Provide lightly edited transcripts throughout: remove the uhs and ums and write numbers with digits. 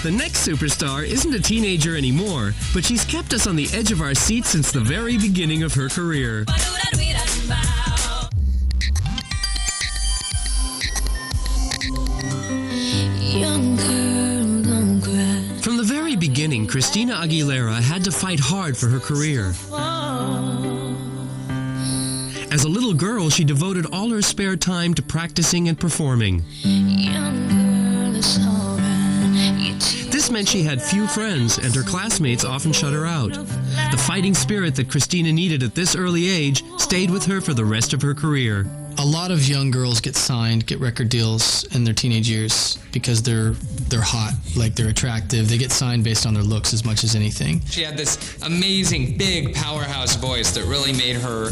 The next superstar isn't a teenager anymore, but she's kept us on the edge of our seats since the very beginning of her career. From the very beginning, Christina Aguilera had to fight hard for her career. As a little girl, she devoted all her spare time to practicing and performing. This meant she had few friends, and her classmates often shut her out. The fighting spirit that Christina needed at this early age stayed with her for the rest of her career. A lot of young girls get signed, get record deals in their teenage years because they're hot, like they're attractive. They get signed based on their looks as much as anything. She had this amazing, big powerhouse voice that really made her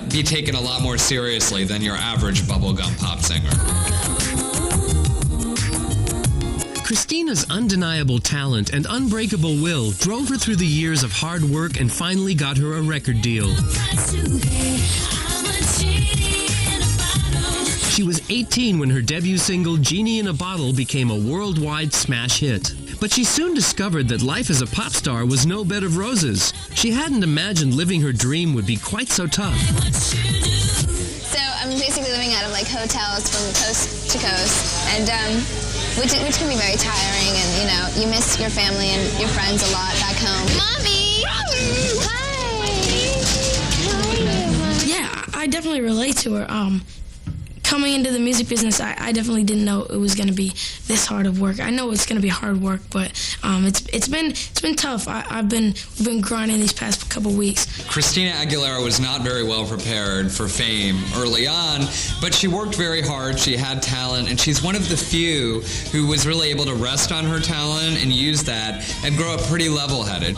be taken a lot more seriously than your average bubblegum pop singer. Christina's undeniable talent and unbreakable will drove her through the years of hard work and finally got her a record deal. She was 18 when her debut single, Genie in a Bottle, became a worldwide smash hit. But she soon discovered that life as a pop star was no bed of roses. She hadn't imagined living her dream would be quite so tough. So I'm basically living out of like hotels from coast to coast, and which can be very tiring, and you know, you miss your family and your friends a lot back home. Mommy! Hi! How are you? Yeah, I definitely relate to her. Coming into the music business, I definitely didn't know it was going to be this hard of work. I know it's going to be hard work, but it's been tough. We've been grinding these past couple weeks. Christina Aguilera was not very well prepared for fame early on, but she worked very hard. She had talent, and she's one of the few who was really able to rest on her talent and use that and grow up pretty level-headed.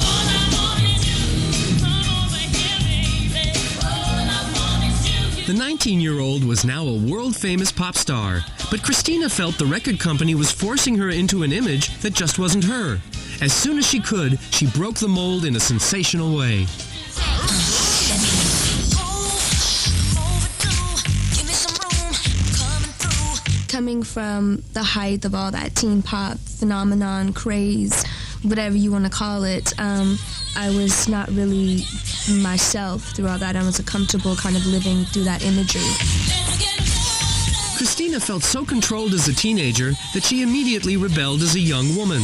The 19-year-old was now a world-famous pop star, but Christina felt the record company was forcing her into an image that just wasn't her. As soon as she could, she broke the mold in a sensational way. Coming from the height of all that teen pop phenomenon, craze, whatever you want to call it, I was not really myself through all that. I was comfortable kind of living through that imagery. Christina felt so controlled as a teenager that she immediately rebelled as a young woman.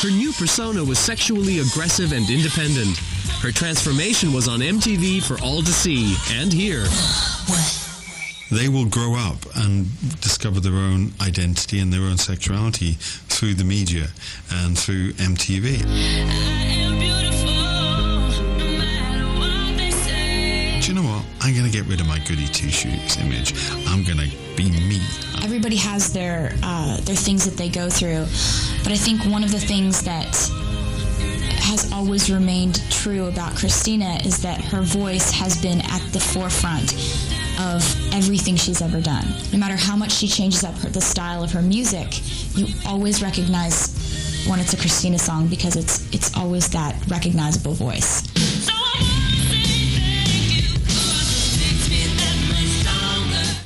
Her new persona was sexually aggressive and independent. Her transformation was on MTV for all to see and hear. They will grow up and discover their own identity and their own sexuality through the media and through MTV. Do you know what? I'm going to get rid of my goody two-shoes image. I'm going to be me. Everybody has their things that they go through, but I think one of the things that has always remained true about Christina is that her voice has been at the forefront of everything she's ever done. No matter how much she changes up the style of her music, you always recognize when it's a Christina song because it's always that recognizable voice.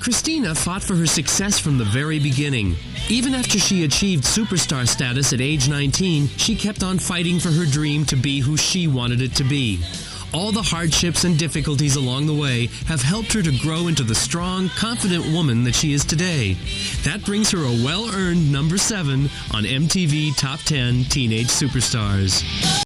Christina fought for her success from the very beginning. Even after she achieved superstar status at age 19, she kept on fighting for her dream to be who she wanted it to be. All the hardships and difficulties along the way have helped her to grow into the strong, confident woman that she is today. That brings her a well-earned number 7 on MTV Top 10 Teenage Superstars.